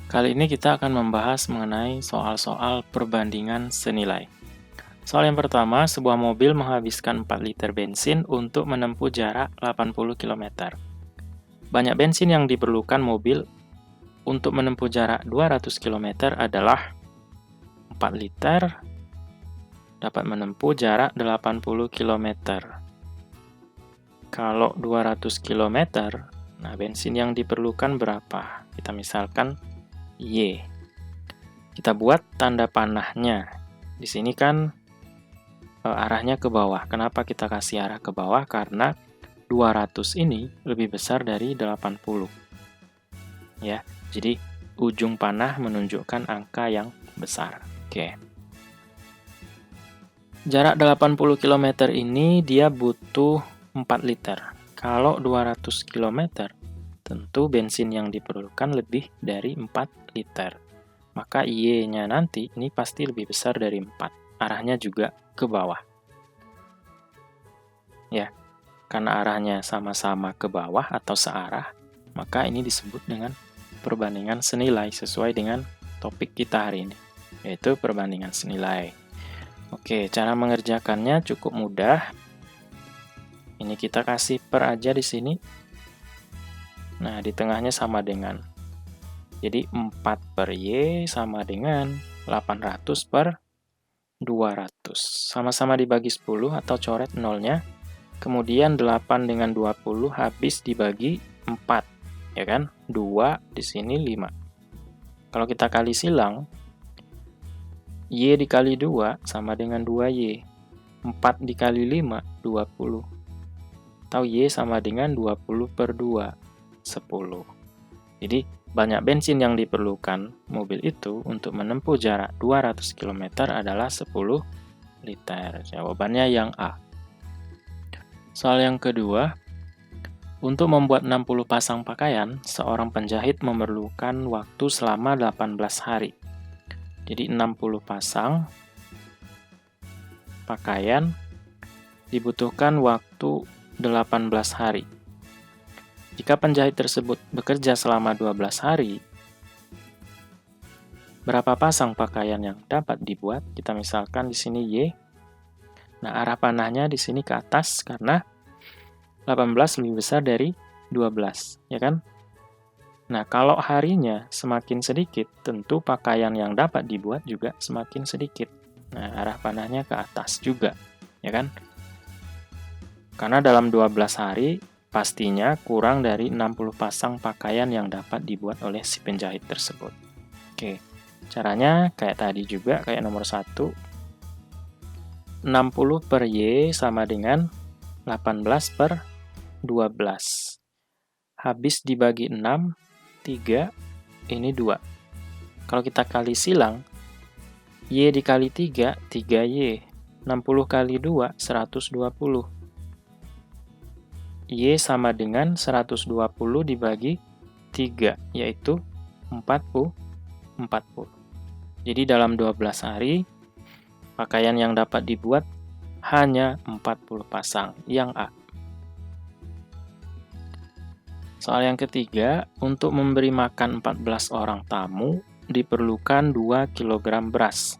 Kali ini kita akan membahas mengenai soal-soal perbandingan senilai. Soal yang pertama, sebuah mobil menghabiskan 4 liter bensin untuk menempuh jarak 80 km. Banyak bensin yang diperlukan mobil untuk menempuh jarak 200 km adalah 4 liter dapat menempuh jarak 80 km. Kalau 200 km, nah bensin yang diperlukan berapa? Kita misalkan Y. Kita buat tanda panahnya. Di sini kan arahnya ke bawah. Kenapa kita kasih arah ke bawah? Karena 200 ini lebih besar dari 80. Ya, jadi ujung panah menunjukkan angka yang besar. Oke. Jarak 80 km ini dia butuh 4 liter. Kalau 200 km, tentu bensin yang diperlukan lebih dari 4 liter. Maka Y-nya nanti ini pasti lebih besar dari 4. Arahnya juga ke bawah. Ya, karena arahnya sama-sama ke bawah atau searah, maka ini disebut dengan perbandingan senilai sesuai dengan topik kita hari ini, yaitu perbandingan senilai. Oke, cara mengerjakannya cukup mudah. Ini kita kasih per aja di sini. Nah, di tengahnya sama dengan. Jadi 4 per Y sama dengan 800 per 200. Sama-sama dibagi 10 atau coret nolnya. Kemudian 8 dengan 20 habis dibagi 4. Ya kan? 2 di sini 5. Kalau kita kali silang, Y dikali 2 sama dengan 2Y. 4 dikali 5, 20. Atau Y sama dengan 20 per 2, 10. Jadi, banyak bensin yang diperlukan mobil itu untuk menempuh jarak 200 km adalah 10 liter. Jawabannya yang A. Soal yang kedua, untuk membuat 60 pasang pakaian, seorang penjahit memerlukan waktu selama 18 hari. Jadi 60 pasang pakaian dibutuhkan waktu 18 hari. Jika penjahit tersebut bekerja selama 12 hari, berapa pasang pakaian yang dapat dibuat? Kita misalkan di sini Y. Nah, arah panahnya di sini ke atas karena 18 lebih besar dari 12, ya kan? Nah, kalau harinya semakin sedikit, tentu pakaian yang dapat dibuat juga semakin sedikit. Nah, arah panahnya ke atas juga, ya kan? Karena dalam 12 hari, pastinya kurang dari 60 pasang pakaian yang dapat dibuat oleh si penjahit tersebut. Oke, caranya kayak tadi juga, kayak nomor 1. 60 per Y sama dengan 18 per 12. Habis dibagi 6, 3, ini 2. Kalau kita kali silang, Y dikali 3, 3Y. 60 kali 2, 120. Y sama dengan 120 dibagi 3, yaitu 40. Jadi dalam 12 hari, pakaian yang dapat dibuat hanya 40 pasang, yang A. Soal yang ketiga, untuk memberi makan 14 orang tamu, diperlukan 2 kg beras.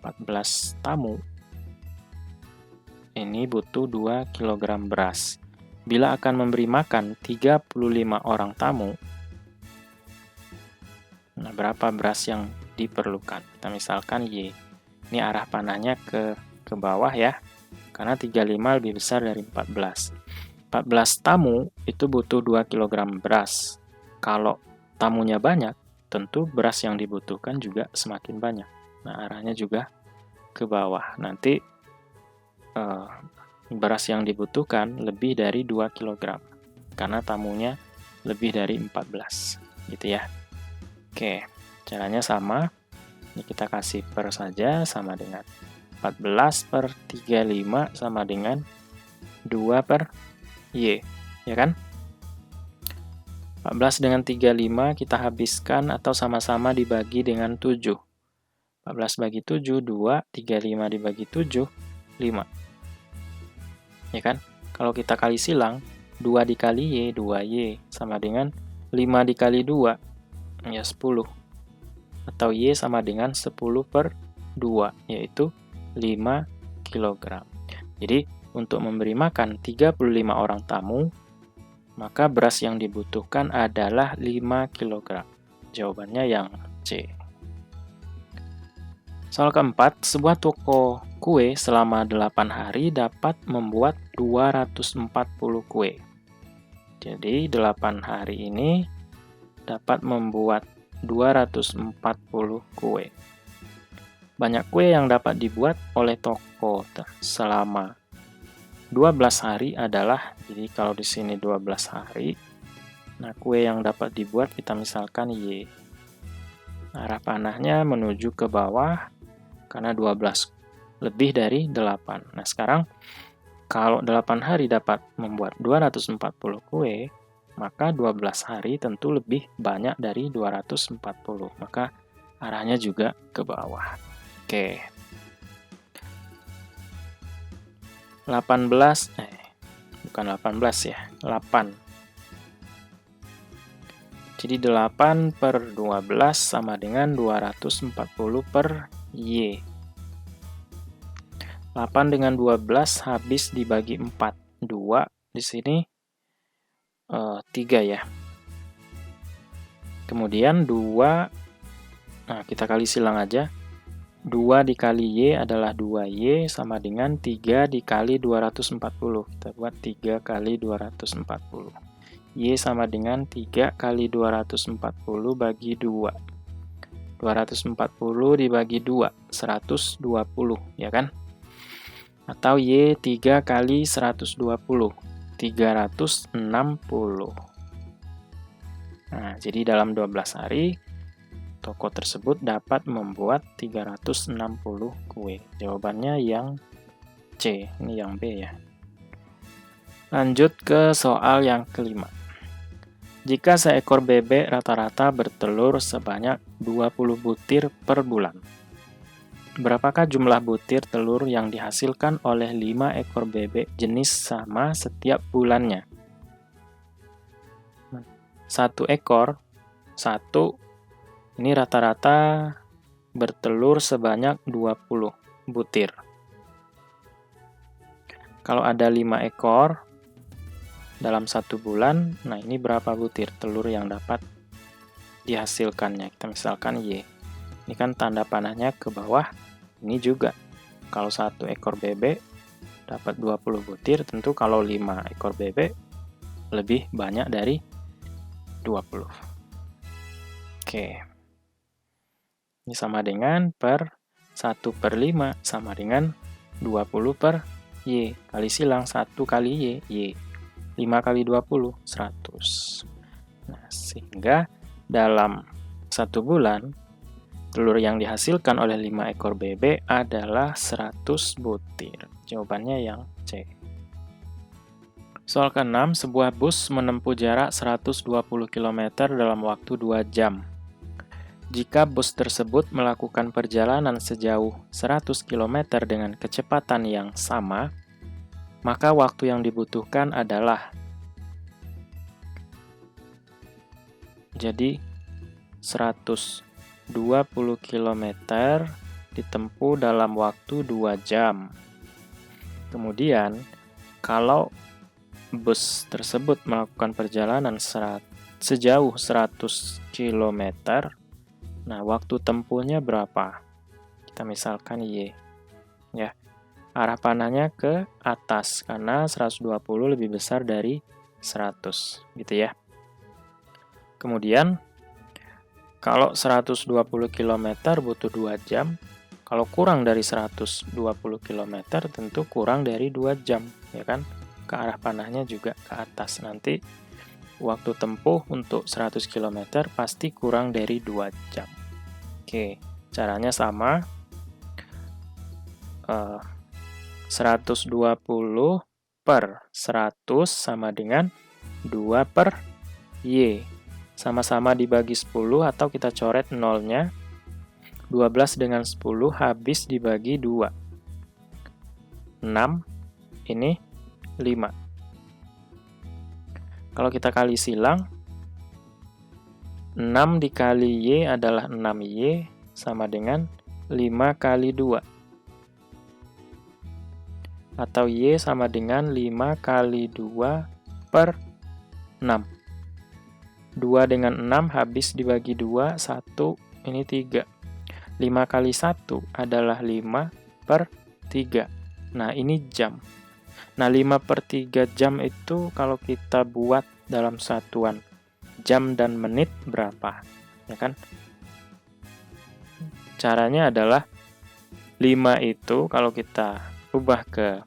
14 tamu, ini butuh 2 kg beras. Bila akan memberi makan 35 orang tamu, nah berapa beras yang diperlukan? Kita misalkan Y. Ini arah panahnya ke bawah ya, karena 35 lebih besar dari 14. 14 tamu itu butuh 2 kg beras. Kalau tamunya banyak, tentu beras yang dibutuhkan juga semakin banyak. Nah, arahnya juga ke bawah. Nanti beras yang dibutuhkan lebih dari 2 kg karena tamunya lebih dari 14 gitu ya. Oke, caranya sama. Ini kita kasih per saja, sama dengan 14 per 35 sama dengan 2 per Y, ya kan? 14 dengan 35 kita habiskan atau sama-sama dibagi dengan 7. 14 bagi 7, 2, 35 dibagi 7, 5. Ya kan? Kalau kita kali silang, 2 dikali Y, 2Y, sama dengan 5 dikali 2. ya 10. Atau Y sama dengan 10 per 2, yaitu 5 kg. Jadi, untuk memberi makan 35 orang tamu, maka beras yang dibutuhkan adalah 5 kg. Jawabannya yang C. Soal keempat, sebuah toko kue selama 8 hari dapat membuat 240 kue. Jadi, 8 hari ini dapat membuat 240 kue. Banyak kue yang dapat dibuat oleh toko selama 12 hari adalah, jadi kalau di sini 12 hari, nah kue yang dapat dibuat kita misalkan Y. Arah panahnya menuju ke bawah karena 12 lebih dari 8. Nah sekarang kalau 8 hari dapat membuat 240 kue, maka 12 hari tentu lebih banyak dari 240. Maka arahnya juga ke bawah. Oke. 8 Jadi 8 per 12 sama dengan 240 per Y. 8 dengan 12 habis dibagi 4. 2 di sini 3 ya. Kemudian 2, nah kita kali silang aja. 2 dikali Y adalah 2Y sama dengan 3 dikali 240. Kita buat 3 kali 240. Y sama dengan 3 kali 240 bagi 2. 240 dibagi 2, 120, ya kan? Atau Y 3 kali 120, 360. Nah, jadi dalam 12 hari, toko tersebut dapat membuat 360 kue. Jawabannya yang C, ini yang B ya. Lanjut ke soal yang kelima. Jika seekor bebek rata-rata bertelur sebanyak 20 butir per bulan, berapakah jumlah butir telur yang dihasilkan oleh 5 ekor bebek jenis sama setiap bulannya? 1 ekor, 1, ini rata-rata bertelur sebanyak 20 butir. Kalau ada 5 ekor dalam 1 bulan, nah ini berapa butir telur yang dapat dihasilkannya? Kita misalkan Y. Ini kan tanda panahnya ke bawah, ini juga. Kalau 1 ekor bebek dapat 20 butir, tentu kalau 5 ekor bebek lebih banyak dari 20. Oke. Ini sama dengan per 1 per 5 sama dengan 20 per Y. Kali silang 1 kali Y, Y. 5 kali 20, 100. Nah, sehingga dalam 1 bulan, telur yang dihasilkan oleh 5 ekor bebek adalah 100 butir. Jawabannya yang C. Soal ke-6, sebuah bus menempuh jarak 120 km dalam waktu 2 jam. Jika bus tersebut melakukan perjalanan sejauh 100 km dengan kecepatan yang sama, maka waktu yang dibutuhkan adalah, jadi 120 km ditempuh dalam waktu 2 jam. Kemudian, kalau bus tersebut melakukan perjalanan sejauh 100 km, nah waktu tempuhnya berapa? Kita misalkan Y. Ya. Arah panahnya ke atas karena 120 lebih besar dari 100, gitu ya. Kemudian kalau 120 km butuh 2 jam, kalau kurang dari 120 km tentu kurang dari 2 jam, ya kan? Ke arah panahnya juga ke atas. Nanti waktu tempuh untuk 100 km pasti kurang dari 2 jam. Oke, caranya sama. 120 per 100 sama dengan 2 per Y. Sama-sama dibagi 10 atau kita coret nolnya. 12 dengan 10 habis dibagi 2. 6, ini 5. Kalau kita kali silang, 6 dikali Y adalah 6Y sama dengan 5 kali 2. Atau Y sama dengan 5 kali 2 per 6. 2 dengan 6 habis dibagi 2, 1, ini 3. 5 kali 1 adalah 5 per 3. Nah, ini jam. Nah, 5 per 3 jam itu kalau kita buat dalam satuan jam dan menit berapa? Ya kan? Caranya adalah 5 itu kalau kita ubah ke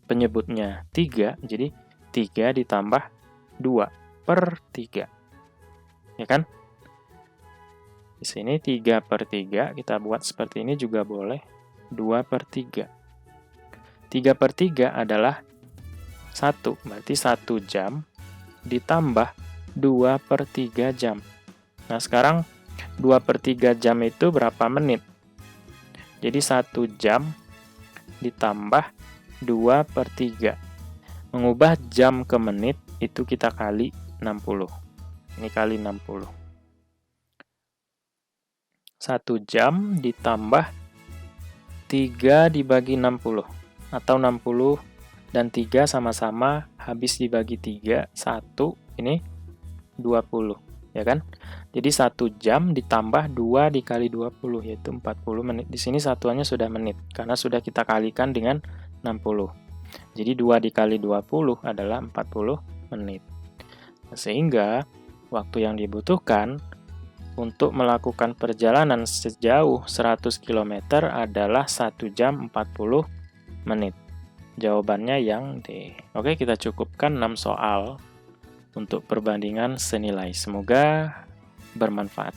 penyebutnya 3, jadi 3 ditambah 2 per 3. Ya kan? Di sini 3 per 3, kita buat seperti ini juga boleh. 2 per 3. 3 per 3 adalah 1, berarti 1 jam ditambah 2 per 3 jam. Nah, sekarang 2 per 3 jam itu berapa menit? Jadi 1 jam ditambah 2 per 3. Mengubah jam ke menit itu kita kali 60. Ini kali 60. 1 jam ditambah 3 dibagi 60. Atau 60 dan 3 sama-sama habis dibagi 3, 1, ini 20, ya kan? Jadi 1 jam ditambah 2 dikali 20, yaitu 40 menit. Di sini satuannya sudah menit, karena sudah kita kalikan dengan 60. Jadi 2 dikali 20 adalah 40 menit. Sehingga waktu yang dibutuhkan untuk melakukan perjalanan sejauh 100 km adalah 1 jam 40 menit. Jawabannya yang D. Oke, kita cukupkan 6 soal untuk perbandingan senilai. Semoga bermanfaat.